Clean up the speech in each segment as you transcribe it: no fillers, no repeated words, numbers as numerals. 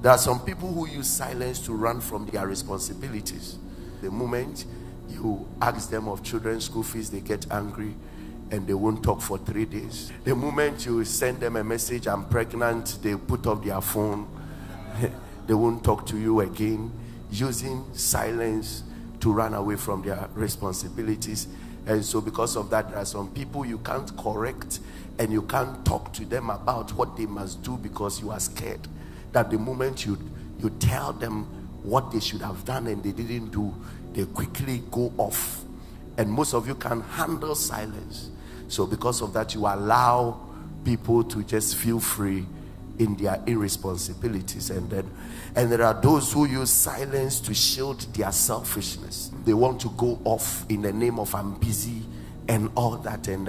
There are some people who use silence to run from their responsibilities. The moment you ask them of children's school fees, they get angry and they won't talk for 3 days. The moment you send them a message, I'm pregnant, they put up their phone. They won't talk to you again, using silence to run away from their responsibilities. And so because of that, there are some people you can't correct and you can't talk to them about what they must do because you are scared that the moment you tell them what they should have done and they didn't do, they quickly go off. And most of you can handle silence. So because of that, you allow people to just feel free in their irresponsibilities. And there are those who use silence to shield their selfishness. They want to go off in the name of I'm busy and all that, and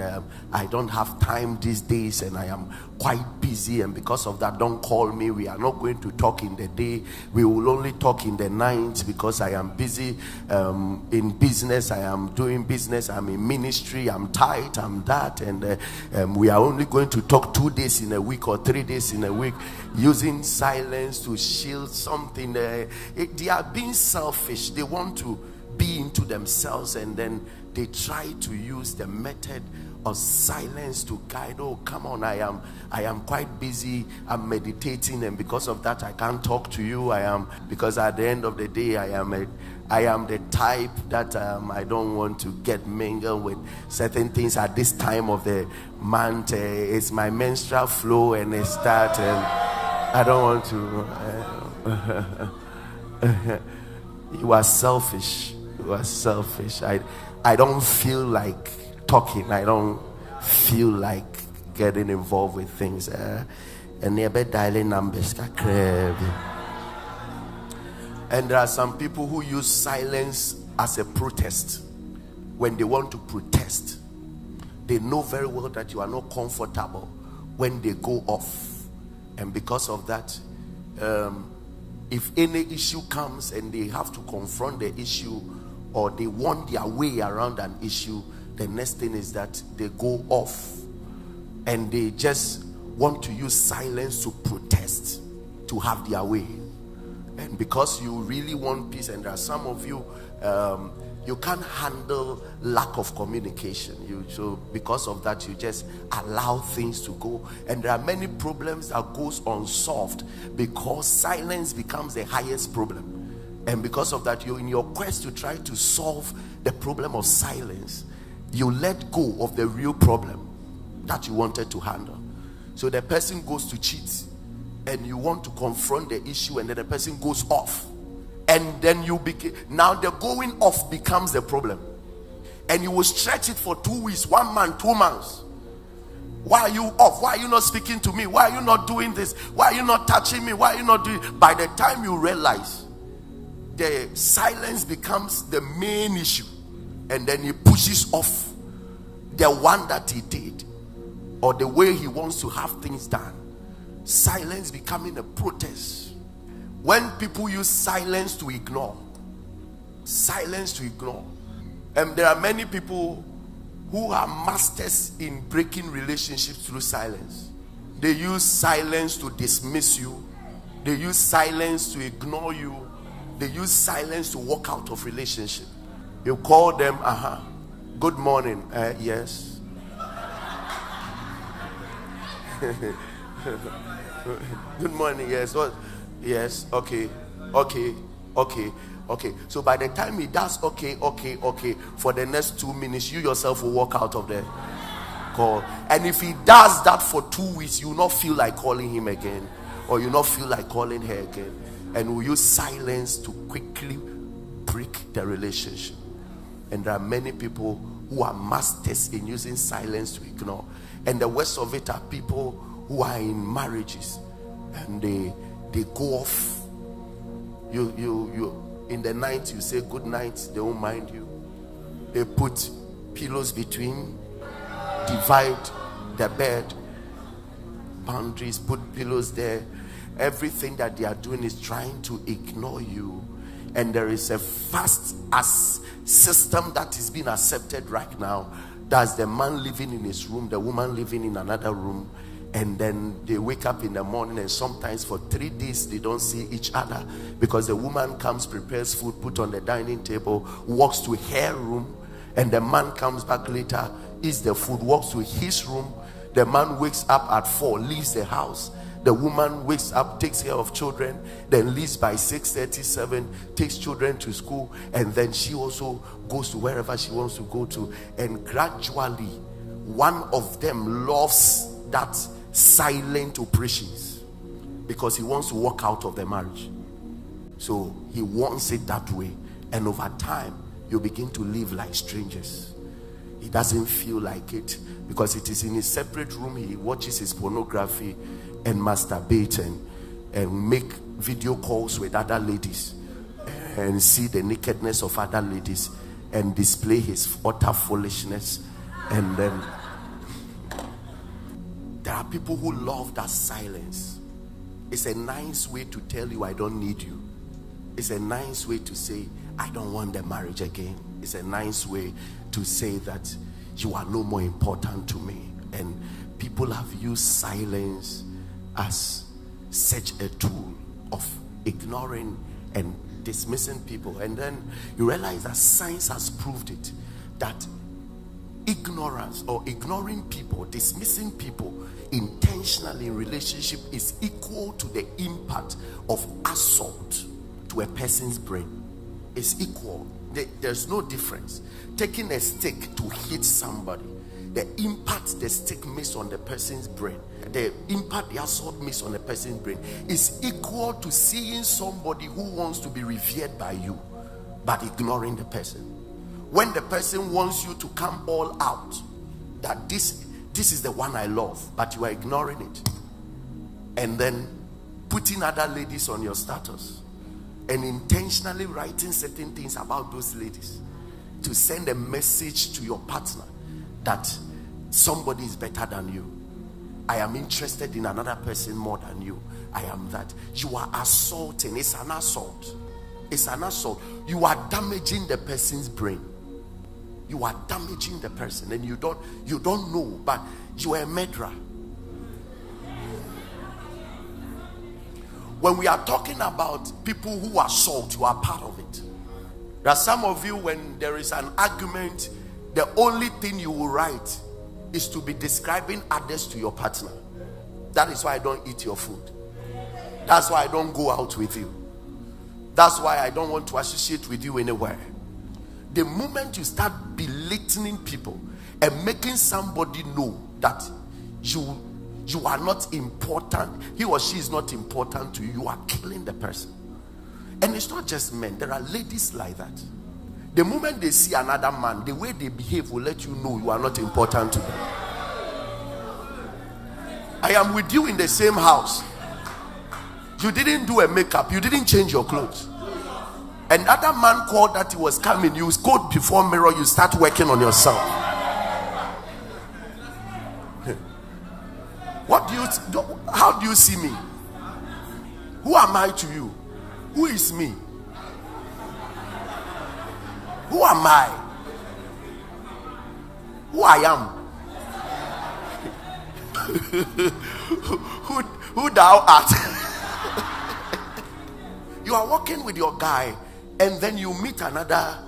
I don't have time these days, and I am quite busy, and because of that, don't call me. We are not going to talk in the day. We will only talk in the night because I am busy in business. I am doing business. I'm in ministry. I'm tight. I'm that, and we are only going to talk 2 days in a week or 3 days in a week, using silence to shield something. They are being selfish. They want to be into themselves, and then they try to use the method of silence to guide. Oh, come on, I am quite busy. I'm meditating, and because of that, I can't talk to you. Because at the end of the day, I am the type that I don't want to get mingled with certain things at this time of the month. It's my menstrual flow, and it's that, and I don't want to. You are selfish. You are selfish. I don't feel like talking. I don't feel like getting involved with things. And never dialing numbers. And there are some people who use silence as a protest. When they want to protest, they know very well that you are not comfortable when they go off. And because of that, if any issue comes and they have to confront the issue, or they want their way around an issue, the next thing is that they go off and they just want to use silence to protest, to have their way. And because you really want peace, and there are some of you, you can't handle lack of communication. So because of that, you just allow things to go. And there are many problems that goes unsolved because silence becomes the highest problem. And because of that, you, in your quest to try to solve the problem of silence, you let go of the real problem that you wanted to handle. So the person goes to cheat, and you want to confront the issue, and then the person goes off. And then now the going off becomes the problem. And you will stretch it for 2 weeks, 1 month, 2 months. Why are you off? Why are you not speaking to me? Why are you not doing this? Why are you not touching me? Why are you not doing? By the time you realize, the silence becomes the main issue, and then he pushes off the one that he did, or the way he wants to have things done. Silence becoming a protest. When people use silence to ignore, and there are many people who are masters in breaking relationships through silence. They use silence to dismiss you. They use silence to ignore you. They use silence to walk out of relationship. You call them, good morning, yes. Good morning, yes. What? Yes, okay. So by the time he does okay, for the next 2 minutes, you yourself will walk out of the call. And if he does that for 2 weeks, you will not feel like calling him again, or you will not feel like calling her again. And we use silence to quickly break the relationship. And there are many people who are masters in using silence to ignore. And the worst of it are people who are in marriages, and they go off. You in the night you say good night, they won't mind you. They put pillows between, divide the bed, boundaries, put pillows there. Everything that they are doing is trying to ignore you. And there is a fast as system that is being accepted right now. That's the man living in his room, the woman living in another room, And then they wake up in the morning, and sometimes for 3 days they don't see each other, because the woman comes, prepares food, put on the dining table, walks to her room, and the man comes back later, eats the food, walks to his room. The man wakes up at 4, leaves the house. The woman wakes up, takes care of children, then leaves by 6:37, takes children to school, and then she also goes to wherever she wants to go to. And gradually, one of them loves that silent operations because he wants to walk out of the marriage. So he wants it that way. And over time, you begin to live like strangers. He doesn't feel like it because it is in his separate room. He watches his pornography and masturbate and make video calls with other ladies and see the nakedness of other ladies and display his utter foolishness. And then there are people who love that silence. It's a nice way to tell you I don't need you. It's a nice way to say I don't want the marriage again. It's a nice way to say that you are no more important to me. And people have used silence as such a tool of ignoring and dismissing people. And then you realize that science has proved it, that ignorance or ignoring people, dismissing people intentionally in relationship is equal to the impact of assault to a person's brain. It's equal. There's no difference. Taking a stick to hit somebody, the impact the stick makes on the person's brain, the impact the assault makes on the person's brain is equal to seeing somebody who wants to be revered by you but ignoring the person. When the person wants you to come all out, that this is the one I love, but you are ignoring it, and then putting other ladies on your status and intentionally writing certain things about those ladies to send a message to your partner that somebody is better than you. I am interested in another person more than you. I am that. You are assaulting. It's an assault. It's an assault. You are damaging the person's brain. You are damaging the person, and you don't know, but you are a murderer. When we are talking about people who assault, you are part of it. There are some of you, when there is an argument, the only thing you will write is to be describing others to your partner. That is why I don't eat your food. That's why I don't go out with you. That's why I don't want to associate with you anywhere. The moment you start belittling people and making somebody know that you are not important, he or she is not important to you, you are killing the person. And it's not just men, there are ladies like that. The moment they see another man, the way they behave will let you know you are not important to them. I am with you in the same house. You didn't do a makeup, you didn't change your clothes. Another man called that he was coming, you go before mirror, you start working on yourself. How do you see me? Who am I to you? Who is me? Who am I? Who I am? who thou art? You are walking with your guy, and then you meet another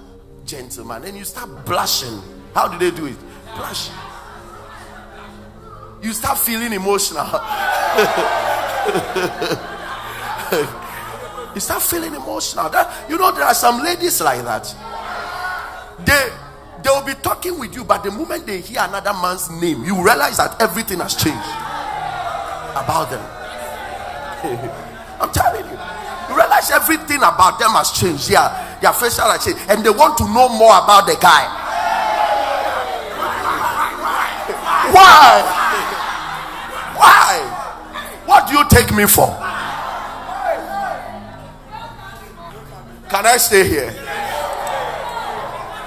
gentleman and you start blushing. How do they do it? Blush. You start feeling emotional. You start feeling emotional. There are some ladies like that. They will be talking with you, but the moment they hear another man's name, you realize that everything has changed about them. I'm telling you. You realize everything about them has changed. Their facial has changed, and they want to know more about the guy. Why? What do you take me for? Can I stay here?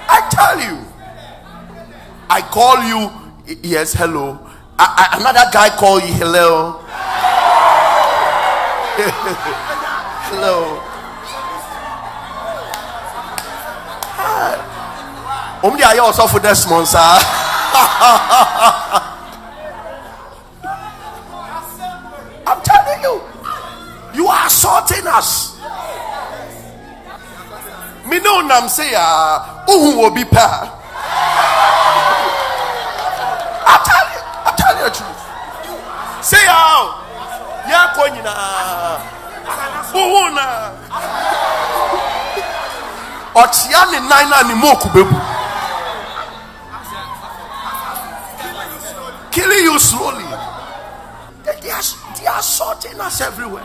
I tell you. I call you, yes, hello. Another guy call you, hello. Hello. Only I also for this month, sir. us. Me know nam say who will be pa. I tell you the truth. Say how ya konyina wona ochia ni nine ni moku bebu killing you slowly. They are sorting us everywhere.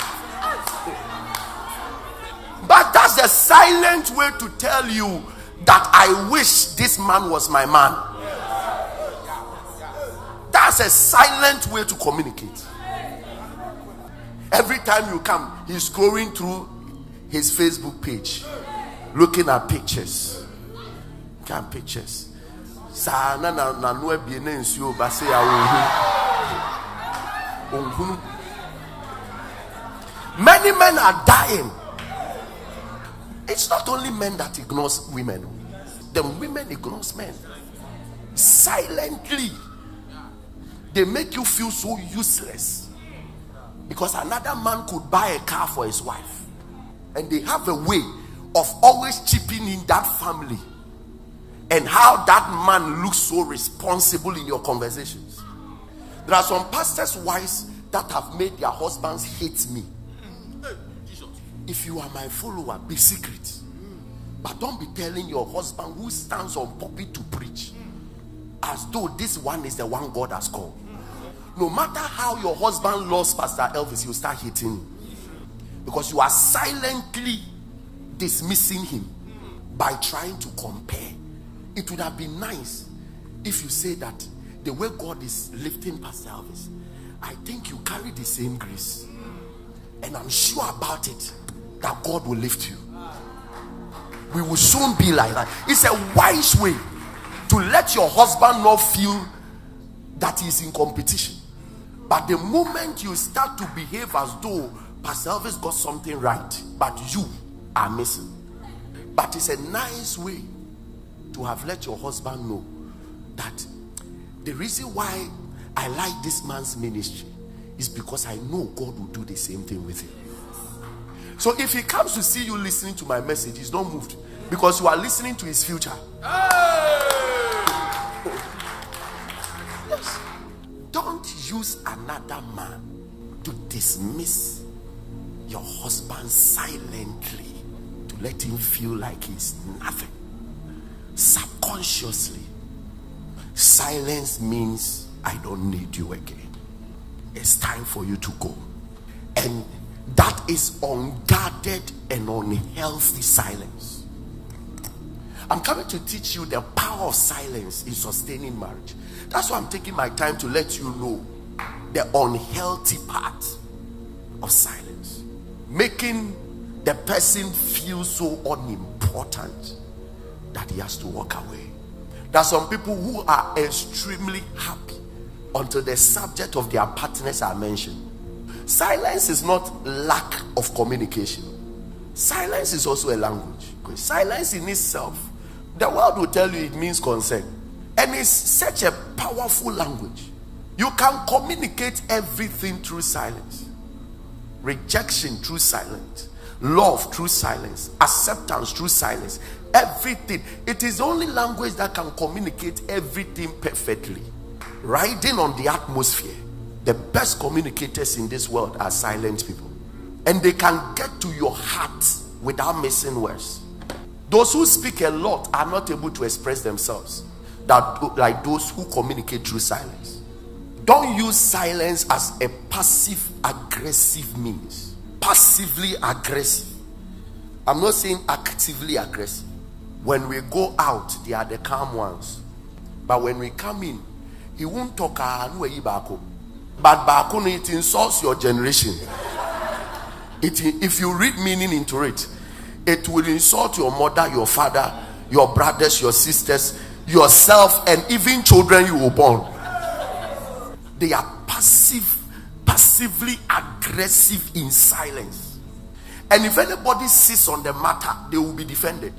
But that's the silent way to tell you that I wish this man was my man. That's a silent way to communicate. Every time you come, he's going through his Facebook page, looking at pictures. Pictures. Many men are dying. It's not only men that ignores women. The women ignores men. Silently. They make you feel so useless. Because another man could buy a car for his wife. And they have a way of always chipping in that family. And how that man looks so responsible in your conversations. There are some pastors' wives that have made their husbands hate me. If you are my follower, be secret. But don't be telling your husband who stands on pulpit to preach as though this one is the one God has called. No matter how your husband loves Pastor Elvis, you start hating him. Because you are silently dismissing him by trying to compare. It would have been nice if you say that the way God is lifting Pastor Elvis, I think you carry the same grace. And I'm sure about it that God will lift you. We will soon be like that. It's a wise way to let your husband not feel that he's in competition. But the moment you start to behave as though Pastor Elvis got something right, but you are missing. But it's a nice way to have let your husband know that the reason why I like this man's ministry is because I know God will do the same thing with him. So if he comes to see you listening to my message, he's not moved because you are listening to his future. Yes. Don't use another man to dismiss your husband silently to let him feel like he's nothing. Subconsciously, silence means I don't need you again. It's time for you to go. And that is unguarded and unhealthy silence. I'm coming to teach you the power of silence in sustaining marriage. That's why I'm taking my time to let you know the unhealthy part of silence. Making the person feel so unimportant that he has to walk away. There are some people who are extremely happy until the subject of their partners are mentioned. Silence is not lack of communication. Silence is also a language. Silence in itself, the world will tell you it means consent. And it's such a powerful language. You can communicate everything through silence. Rejection through silence. Love through silence. Acceptance through silence. Everything. It is the only language that can communicate everything perfectly. Riding on the atmosphere. The best communicators in this world are silent people. And they can get to your heart without missing words. Those who speak a lot are not able to express themselves like those who communicate through silence. Don't use silence as a passive aggressive means. Passively aggressive. I'm not saying actively aggressive. When we go out, they are the calm ones. But when we come in, he won't talk but baako, it insults your generation. If you read meaning into it, it will insult your mother, your father, your brothers, your sisters, yourself, and even children you were born. They are passively aggressive in silence. And if anybody sits on the matter, they will be defended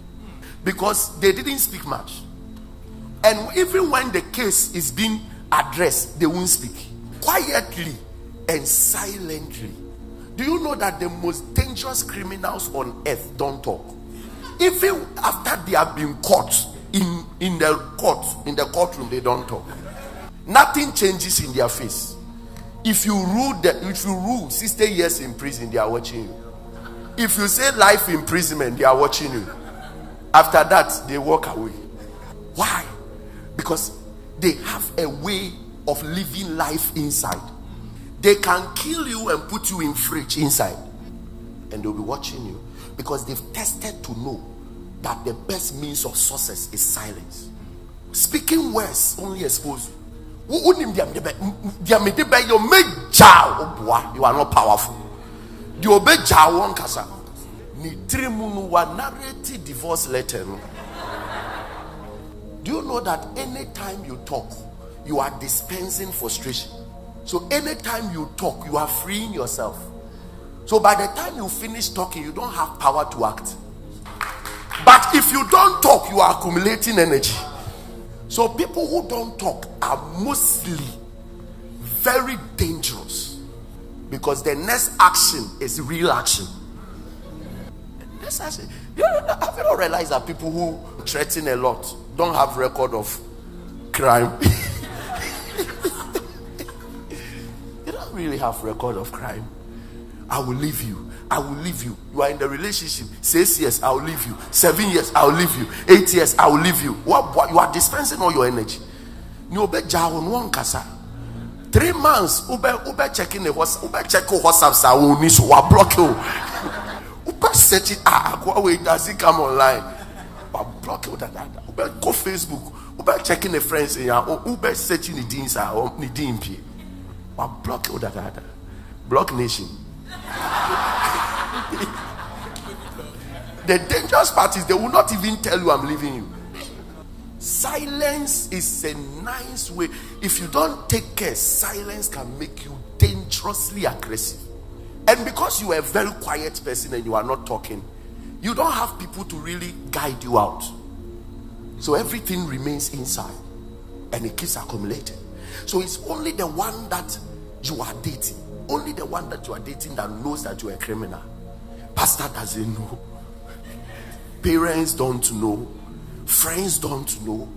because they didn't speak much. And even when the case is being addressed, they won't speak. Quietly and silently, Do you know that the most dangerous criminals on earth don't talk? Even after they have been caught in the courtroom, they don't talk. Nothing changes in their face. If you rule 60 years in prison, they are watching you. If you say life imprisonment, they are watching you. After that, they walk away. Why? Because they have a way of living life inside. They can kill you and put you in fridge inside, and they'll be watching you, because they've tested to know that the best means of success is silence. Speaking words only expose you. You are not powerful. Do you know that anytime you talk, you are dispensing frustration? So anytime you talk, you are freeing yourself. So by the time you finish talking, you don't have power to act. But if you don't talk, you are accumulating energy. So people who don't talk are mostly very dangerous, because the next action is real action. The next action. Have you not realized that people who threaten a lot don't have record of crime? They don't really have record of crime. I will leave you. I will leave you. You are in the relationship 6 years, I will leave you. 7 years, I will leave you. 8 years, I will leave you. What you are dispensing all your energy. 3 months, ube checking the WhatsApp, check WhatsApp, so will need to block you. Ube search it. Wait, does it come online? Block you. Ube go Facebook. Ube checking the friends. Ube searching the deans or the DMP. Block you. Block nation. The dangerous part is they will not even tell you I'm leaving you. Silence is a nice way. If you don't take care, silence can make you dangerously aggressive. And because you are a very quiet person and you are not talking, you don't have people to really guide you out. So everything remains inside and it keeps accumulating. So it's only the one that you are dating, only the one that you are dating that knows that you are a criminal. Pastor doesn't know. Parents don't know. Friends don't know.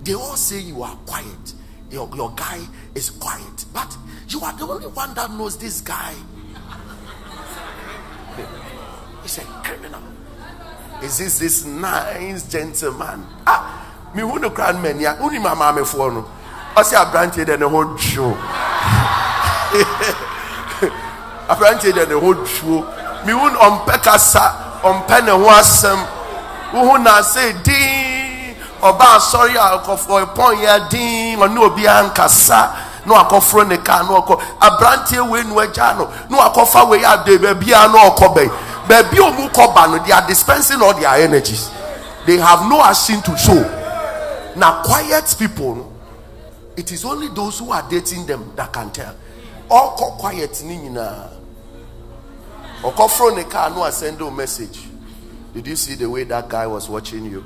They all say you are quiet. Your guy is quiet. But you are the only one that knows this guy. He's a criminal. Is this nice gentleman? Me who no grand man ya. Uni mama me for no. I say I branch the whole show. I branch the whole show. Me who on pekasa on pen and wasam. Who na say din oba sorry alcohol for a point ya din or no be ankasa no akofro ne ka no akọ abrantie we no agya no akofa we ya de baby no okobe baby omu koba no they are dispensing all their energies. They have no action to show. Now quiet people, it is only those who are dating them that can tell. All quiet ni nyina okofro ne ka no send a message. Did you see the way that guy was watching you?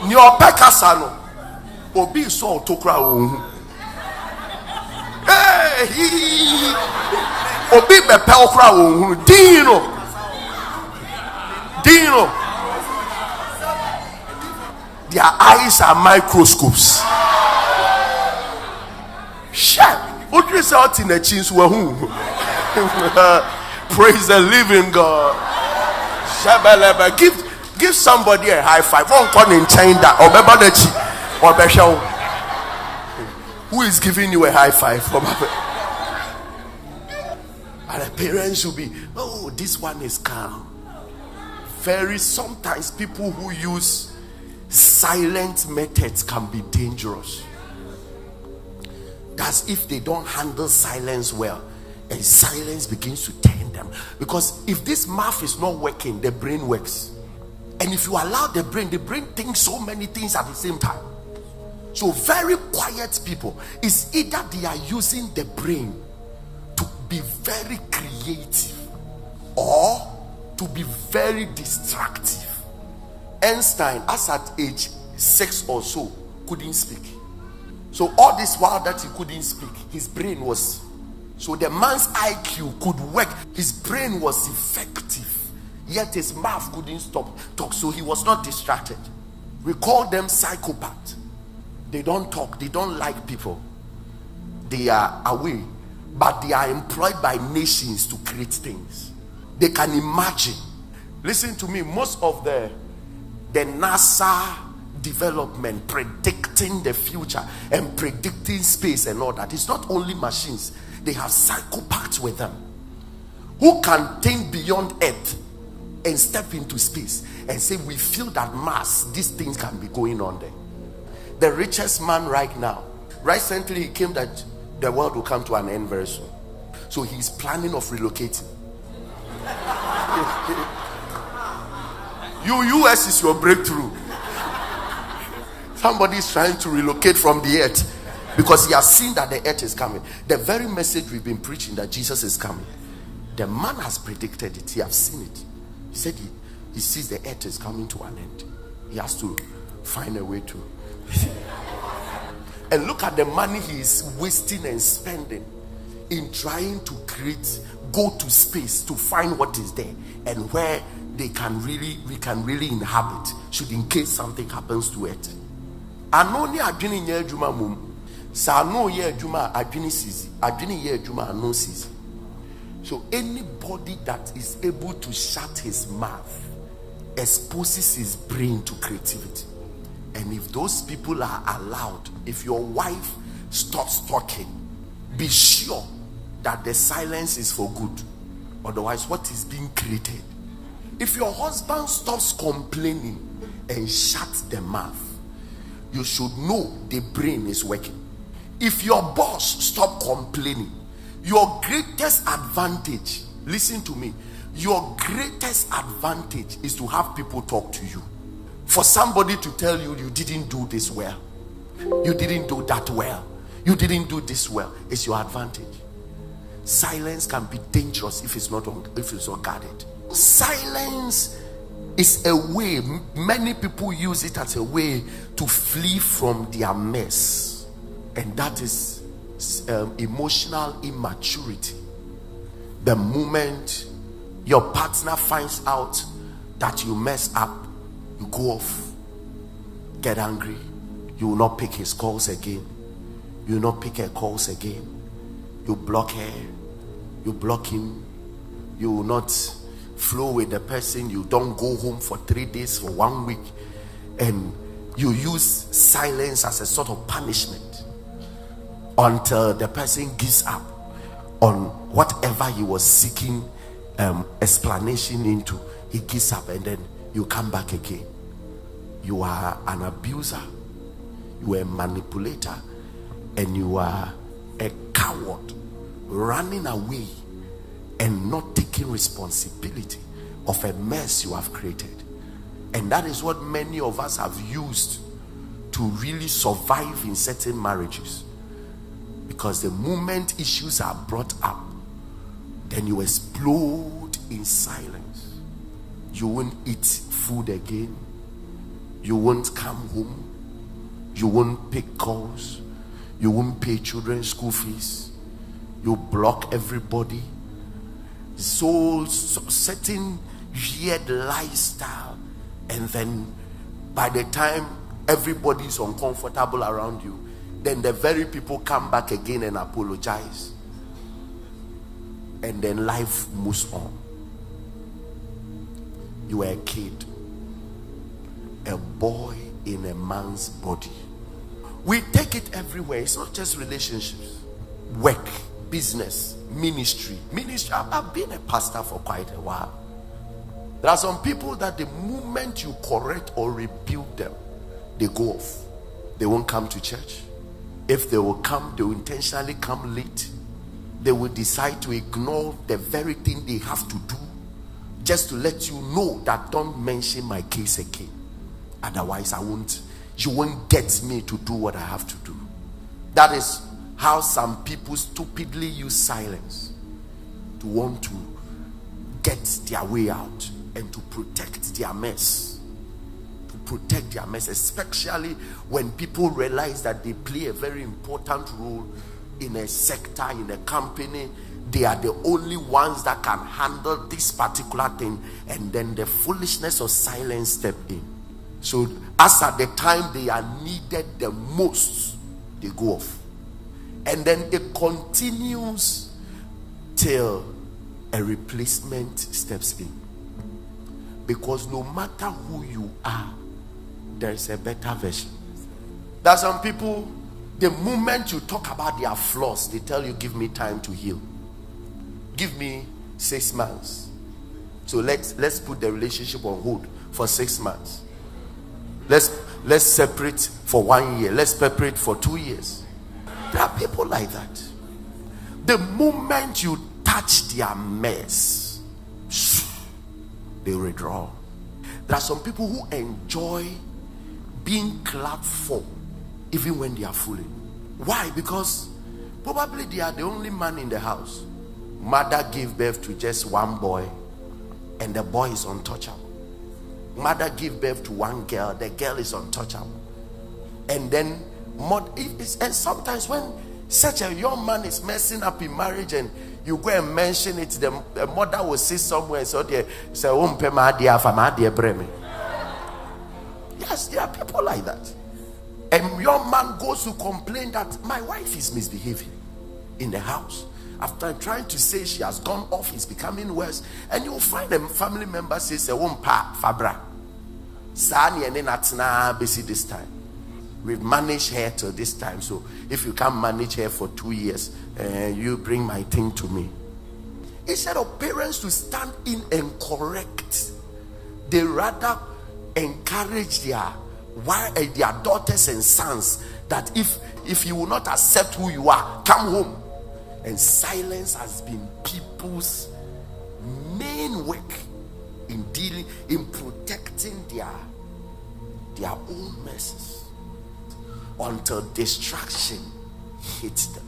Nyo pekasa no obi so otokra ohun. Obi bepe okra ohun Dino. Their eyes are microscopes. What do you say out in the chins? Praise the living God. Give somebody a high five. Who is giving you a high five? And the parents should be, oh, this one is calm. Sometimes people who use silent methods can be dangerous. That's if they don't handle silence well, and silence begins to turn them. Because if this mouth is not working, the brain works. And if you allow the brain thinks so many things at the same time. So very quiet people, is either they are using the brain to be very creative or to be very destructive. Einstein, as at age 6 or so, couldn't speak. So all this while that he couldn't speak, his brain was, so the man's IQ could work. His brain was effective, yet his mouth couldn't stop talk. So he was not distracted. We call them psychopaths. They don't talk. They don't like people. They are away, but they are employed by nations to create things. They can imagine. Listen to me. Most of the NASA development predicting the future and predicting space and all that, it's not only machines. They have psychopaths with them who can think beyond Earth and step into space and say, we feel that Mars, these things can be going on there. The richest man right now, recently he came that the world will come to an end very soon. So he's planning of relocating. US is your breakthrough. Somebody is trying to relocate from the earth because he has seen that the earth is coming. The very message we've been preaching, that Jesus is coming, the man has predicted it. He has seen it. He said he sees the earth is coming to an end. He has to find a way to. And look at the money he is wasting and spending in trying to go to space to find what is there and where we can really inhabit, should in case something happens to it. Anoni adwini nye adwuma mum. Sa no ye adwuma adwini sisi. Adwini ye adwuma ano sisi. So anybody that is able to shut his mouth exposes his brain to creativity. And if those people are allowed, if your wife stops talking, be sure that the silence is for good. Otherwise, what is being created? If your husband stops complaining and shuts the mouth, you should know the brain is working. If your boss stops complaining, your greatest advantage, listen to me, your greatest advantage is to have people talk to you. For somebody to tell you, you didn't do this well, you didn't do that well, you didn't do this well, it's your advantage. Silence can be dangerous if it's not guarded. Silence is a way, many people use it as a way to flee from their mess, and that is emotional immaturity. The moment your partner finds out that you mess up, you go off, get angry. You will not pick his calls again. You will not pick her calls again. You block her, you block him. You will not flow with the person. You don't go home for 3 days, for 1 week, and you use silence as a sort of punishment until the person gives up on whatever he was seeking explanation into. He gives up, and then you come back again. You are an abuser, you are a manipulator, and you are a coward, running away and not taking responsibility of a mess you have created. And that is what many of us have used to really survive in certain marriages. Because the moment issues are brought up, then you explode in silence. You won't eat food again. You won't come home. You won't pick calls. You won't pay children's school fees. You block everybody. So certain weird lifestyle, and then by the time everybody is uncomfortable around you, then the very people come back again and apologize, and then life moves on. You were a kid, a boy in a man's body. We take it everywhere. It's not just relationships, work, business, ministry. I've been a pastor for quite a while. There are some people that the moment you correct or rebuke them, they go off. They won't come to church. If they will come, they will intentionally come late. They will decide to ignore the very thing they have to do, just to let you know that don't mention my case again. Otherwise, you won't get me to do what I have to do. That is how some people stupidly use silence to want to get their way out and to protect their mess. protect their mess, especially when people realize that they play a very important role in a sector, in a company. They are the only ones that can handle this particular thing, and then the foolishness of silence step in. So as at the time they are needed the most, they go off, and then it continues till a replacement steps in. Because no matter who you are, there is a better version. There are some people, the moment you talk about their flaws, they tell you, give me time to heal. Give me 6 months. So let's put the relationship on hold for 6 months. Let's separate for 1 year. Let's separate for 2 years. There are people like that. The moment you touch their mess, they withdraw. There are some people who enjoy being clapped for even when they are fooling. Why? Because probably they are the only man in the house. Mother gave birth to just one boy, and the boy is untouchable. Mother gave birth to one girl, the girl is untouchable. And then and sometimes when such a young man is messing up in marriage and you go and mention it, the mother will say somewhere, so they say, yes, there are people like that. A young man goes to complain that my wife is misbehaving in the house. After trying to say she has gone off, it's becoming worse. And you will find a family member says, Fabra. Sani and then this time. We've managed her till this time. So if you can't manage her for 2 years, you bring my thing to me. Instead of parents to stand in and correct, they rather encourage their daughters and sons that if you will not accept who you are, come home. And silence has been people's main work in dealing, in protecting their own messes until destruction hits them.